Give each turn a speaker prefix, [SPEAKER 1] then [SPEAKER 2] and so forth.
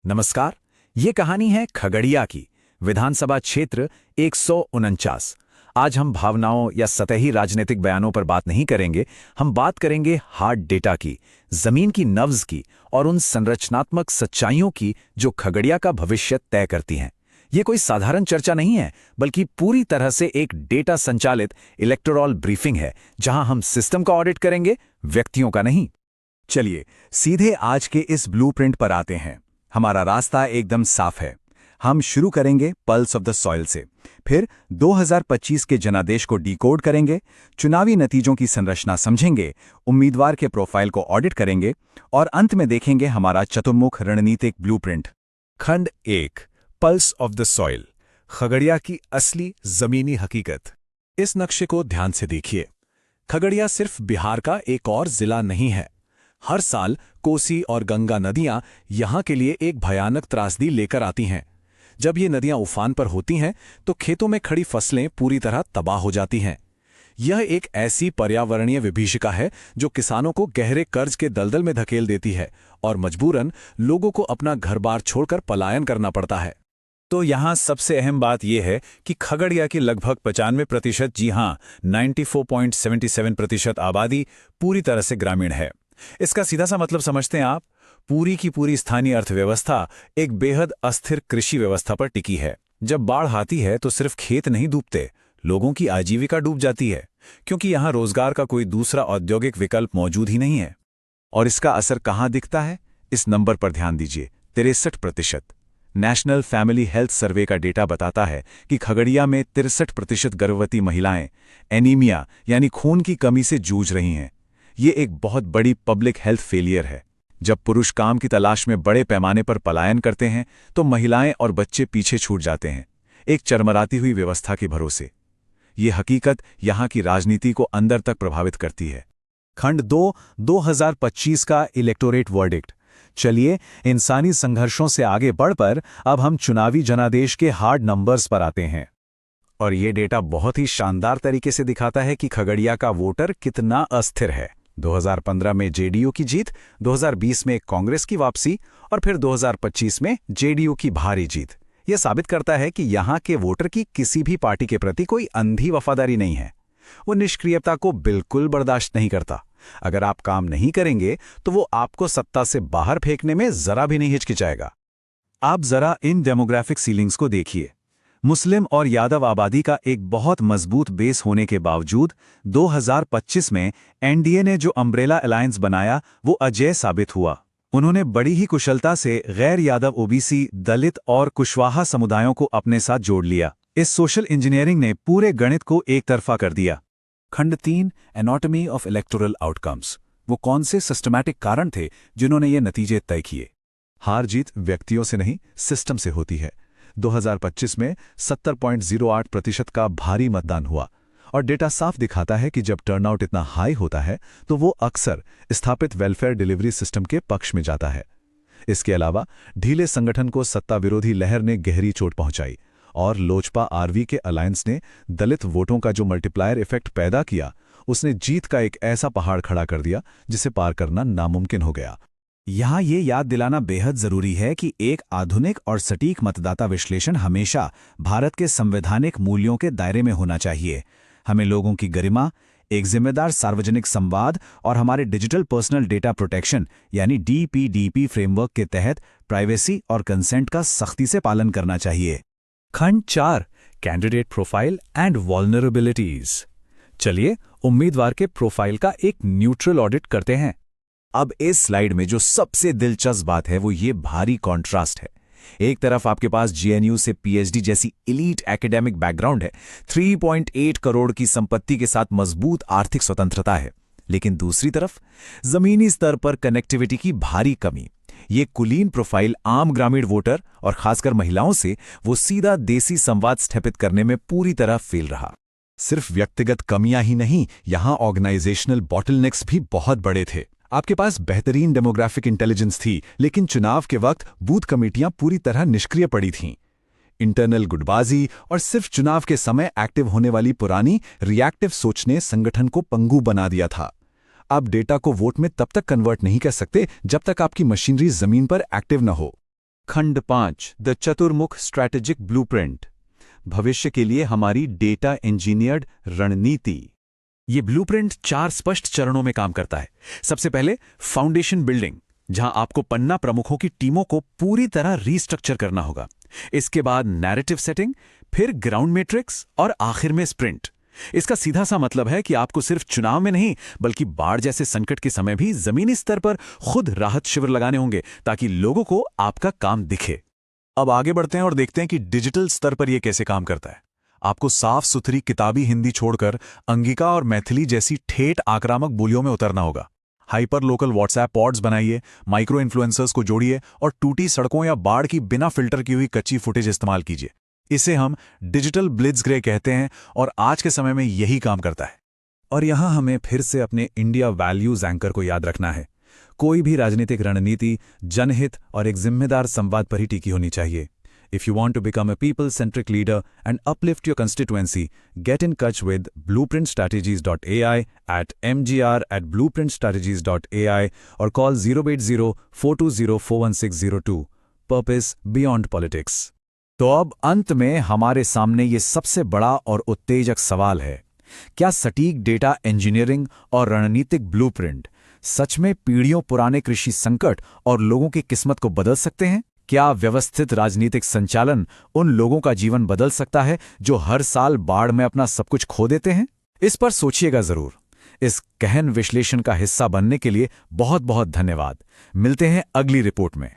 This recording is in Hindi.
[SPEAKER 1] नमस्कार। ये कहानी है खगड़िया की, विधानसभा क्षेत्र 149। आज हम भावनाओं या सतही राजनीतिक बयानों पर बात नहीं करेंगे। हम बात करेंगे हार्ड डेटा की, जमीन की नब्ज की और उन संरचनात्मक सच्चाइयों की जो खगड़िया का भविष्य तय करती हैं। ये कोई साधारण चर्चा नहीं है, बल्कि पूरी तरह से एक डेटा संचालित इलेक्टोरल ब्रीफिंग है, जहां हम सिस्टम का ऑडिट करेंगे, व्यक्तियों का नहीं।
[SPEAKER 2] चलिए सीधे आज के इस ब्लूप्रिंट पर आते हैं। हमारा रास्ता एकदम साफ है। हम शुरू करेंगे पल्स ऑफ द सॉइल से, फिर 2025 के जनादेश को डिकोड करेंगे, चुनावी नतीजों की संरचना समझेंगे, उम्मीदवार के प्रोफाइल को ऑडिट करेंगे और अंत में देखेंगे हमारा चतुर्मुख रणनीतिक ब्लूप्रिंट।
[SPEAKER 3] खंड 1, pulse of the soil, Khagaria की असली जमीनी हकीकत। इस नक्शे को ध्यान से देखिए। खगड़िया सिर्फ बिहार का एक और जिला नहीं है। हर साल कोसी और गंगा नदियां यहां के लिए एक भयानक त्रासदी लेकर आती हैं। जब ये नदियां उफान पर होती हैं तो खेतों में खड़ी फसलें पूरी तरह तबाह हो जाती हैं। यह एक ऐसी पर्यावरणीय विभीषिका है जो किसानों को गहरे कर्ज के दलदल में धकेल देती है और मजबूरन लोगों को अपना घर-बार छोड़कर पलायन करना पड़ता है।
[SPEAKER 1] तो यहाँ सबसे अहम बात यह है कि खगड़िया की लगभग 95%, जी हाँ 94.77% आबादी पूरी तरह से ग्रामीण है। इसका सीधा सा मतलब समझते हैं आप, पूरी की पूरी स्थानीय अर्थव्यवस्था एक बेहद अस्थिर कृषि व्यवस्था पर टिकी है। जब बाढ़ आती है तो सिर्फ खेत नहीं डूबते, लोगों की आजीविका डूब जाती है, क्योंकि यहाँ रोजगार का कोई दूसरा औद्योगिक विकल्प मौजूद ही नहीं है।
[SPEAKER 2] और इसका असर कहाँ दिखता है? इस नंबर पर ध्यान दीजिए, 63%। नेशनल फैमिली हेल्थ सर्वे का डेटा बताता है कि खगड़िया में 63% गर्भवती महिलाएं एनीमिया यानी खून की कमी से जूझ रही हैं। ये एक बहुत बड़ी पब्लिक हेल्थ फेलियर है। जब पुरुष काम की तलाश में बड़े पैमाने पर पलायन करते हैं तो महिलाएं और बच्चे पीछे छूट जाते हैं, एक चरमराती हुई व्यवस्था के भरोसे। ये हकीकत यहाँ की राजनीति को अंदर तक प्रभावित करती है।
[SPEAKER 3] खंड 2, 2025 का इलेक्टोरेट वर्डिक्ट। चलिए इंसानी संघर्षों से आगे बढ़कर अब हम चुनावी जनादेश के हार्ड नंबर्स पर आते हैं।
[SPEAKER 1] और ये डेटा बहुत ही शानदार तरीके से दिखाता है कि खगड़िया का वोटर कितना अस्थिर है। 2015 में जेडीयू की जीत, 2020 में कांग्रेस की वापसी और फिर 2025 में जेडीयू की भारी जीत। यह साबित करता है कि यहाँ के वोटर की किसी भी पार्टी के प्रति कोई अंधी वफादारी नहीं है। वो निष्क्रियता को बिल्कुल बर्दाश्त नहीं करता। अगर आप काम नहीं करेंगे तो वो आपको सत्ता से बाहर फेंकने में जरा भी नहीं हिचकिचाएगा।
[SPEAKER 2] आप जरा इन डेमोग्राफिक सीलिंग्स को देखिए। मुस्लिम और यादव आबादी का एक बहुत मजबूत बेस होने के बावजूद 2025 में एनडीए ने जो अम्ब्रेला अलायंस बनाया वो अजेय साबित हुआ। उन्होंने बड़ी ही कुशलता से गैर यादव ओबीसी, दलित और कुशवाहा समुदायों को अपने साथ जोड़ लिया। इस सोशल इंजीनियरिंग ने पूरे गणित को एक तरफा कर दिया।
[SPEAKER 1] खंड 3, एनाटॉमी ऑफ इलेक्टोरल आउटकम्स। वो कौन से सिस्टमैटिक कारण थे जिन्होंने ये नतीजे तय किए?
[SPEAKER 3] हार जीत व्यक्तियों से नहीं, सिस्टम से होती है। 2025 में 70.08% का भारी मतदान हुआ और डेटा साफ दिखाता है कि जब टर्नआउट इतना हाई होता है तो वो अक्सर स्थापित वेलफेयर डिलीवरी सिस्टम के पक्ष में जाता है। इसके अलावा ढीले संगठन को सत्ता विरोधी लहर ने गहरी चोट पहुंचाई और लोजपा आरवी के अलायंस ने दलित वोटों का जो मल्टीप्लायर इफेक्ट पैदा किया, उसने जीत का एक ऐसा पहाड़ खड़ा कर दिया जिसे पार करना नामुमकिन हो गया।
[SPEAKER 1] यहाँ ये याद दिलाना बेहद जरूरी है कि एक आधुनिक और सटीक मतदाता विश्लेषण हमेशा भारत के संवैधानिक मूल्यों के दायरे में होना चाहिए। हमें लोगों की गरिमा, एक जिम्मेदार सार्वजनिक संवाद और हमारे डिजिटल पर्सनल डेटा प्रोटेक्शन यानी डीपीडीपी फ्रेमवर्क के तहत प्राइवेसी और कंसेंट का सख्ती से पालन करना चाहिए।
[SPEAKER 3] खंड 4, कैंडिडेट प्रोफाइल एंड वल्नरेबिलिटीज। चलिए उम्मीदवार के प्रोफाइल का एक न्यूट्रल ऑडिट करते हैं।
[SPEAKER 2] अब इस स्लाइड में जो सबसे दिलचस्प बात है वो ये भारी कॉन्ट्रास्ट है। एक तरफ आपके पास जेएनयू से पीएचडी जैसी एलीट एकेडमिक बैकग्राउंड है, 3.8 करोड़ की संपत्ति के साथ मजबूत आर्थिक स्वतंत्रता है, लेकिन दूसरी तरफ जमीनी स्तर पर कनेक्टिविटी की भारी कमी। ये कुलीन प्रोफाइल आम ग्रामीण वोटर और खासकर महिलाओं से वो सीधा देसी संवाद स्थापित करने में पूरी तरह फेल रहा।
[SPEAKER 3] सिर्फ व्यक्तिगत कमियां ही नहीं, यहां ऑर्गेनाइजेशनल बॉटलनेक्स भी बहुत बड़े थे। आपके पास बेहतरीन डेमोग्राफिक इंटेलिजेंस थी, लेकिन चुनाव के वक्त बूथ कमेटियां पूरी तरह निष्क्रिय पड़ी थीं। इंटरनल गुटबाजी और सिर्फ चुनाव के समय एक्टिव होने वाली पुरानी रिएक्टिव सोच ने संगठन को पंगु बना दिया था। आप डेटा को वोट में तब तक कन्वर्ट नहीं कर सकते जब तक आपकी मशीनरी जमीन पर एक्टिव न हो।
[SPEAKER 2] खंड 5 द चतुर्मुख स्ट्रैटेजिक ब्लूप्रिंट, भविष्य के लिए हमारी डेटा इंजीनियर्ड रणनीति।
[SPEAKER 1] ये ब्लूप्रिंट 4 स्पष्ट चरणों में काम करता है। सबसे पहले फाउंडेशन बिल्डिंग, जहां आपको पन्ना प्रमुखों की टीमों को पूरी तरह रीस्ट्रक्चर करना होगा। इसके बाद नैरेटिव सेटिंग, फिर ग्राउंड मैट्रिक्स और आखिर में स्प्रिंट। इसका सीधा सा मतलब है कि आपको सिर्फ चुनाव में नहीं बल्कि बाढ़ जैसे संकट के समय भी जमीनी स्तर पर खुद राहत शिविर लगाने होंगे ताकि लोगों को आपका काम दिखे।
[SPEAKER 3] अब आगे बढ़ते हैं और देखते हैं कि डिजिटल स्तर पर यह कैसे काम करता है। आपको साफ सुथरी किताबी हिंदी छोड़कर अंगिका और मैथिली जैसी ठेठ आक्रामक बोलियों में उतरना होगा। हाइपर लोकल व्हाट्सएप पॉड्स बनाइए, माइक्रो इन्फ्लुएंसर्स को जोड़िए और टूटी सड़कों या बाढ़ की बिना फिल्टर की हुई कच्ची फुटेज इस्तेमाल कीजिए। इसे हम डिजिटल ब्लिट्ज़क्रेग कहते हैं और आज के समय में यही काम करता है। और यहां हमें फिर से अपने इंडिया वैल्यूज एंकर को याद रखना है। कोई भी राजनीतिक रणनीति जनहित और एक जिम्मेदार संवाद पर ही टिकी होनी चाहिए। If you want to become a people-centric leader and uplift your constituency, get in touch with blueprintstrategies.ai at mgr@blueprintstrategies.ai or call 080-420-41602. Purpose beyond politics.
[SPEAKER 1] तो अब अंत में हमारे सामने ये सबसे बड़ा और उत्तेजक सवाल है, क्या सटीक डेटा इंजीनियरिंग और रणनीतिक ब्लूप्रिंट सच में पीढ़ियों पुराने कृषि संकट और लोगों की किस्मत को बदल सकते हैं? क्या व्यवस्थित राजनीतिक संचालन उन लोगों का जीवन बदल सकता है जो हर साल बाढ़ में अपना सब कुछ खो देते हैं? इस पर सोचिएगा जरूर। इस गहन विश्लेषण का हिस्सा बनने के लिए बहुत बहुत धन्यवाद। मिलते हैं अगली रिपोर्ट में।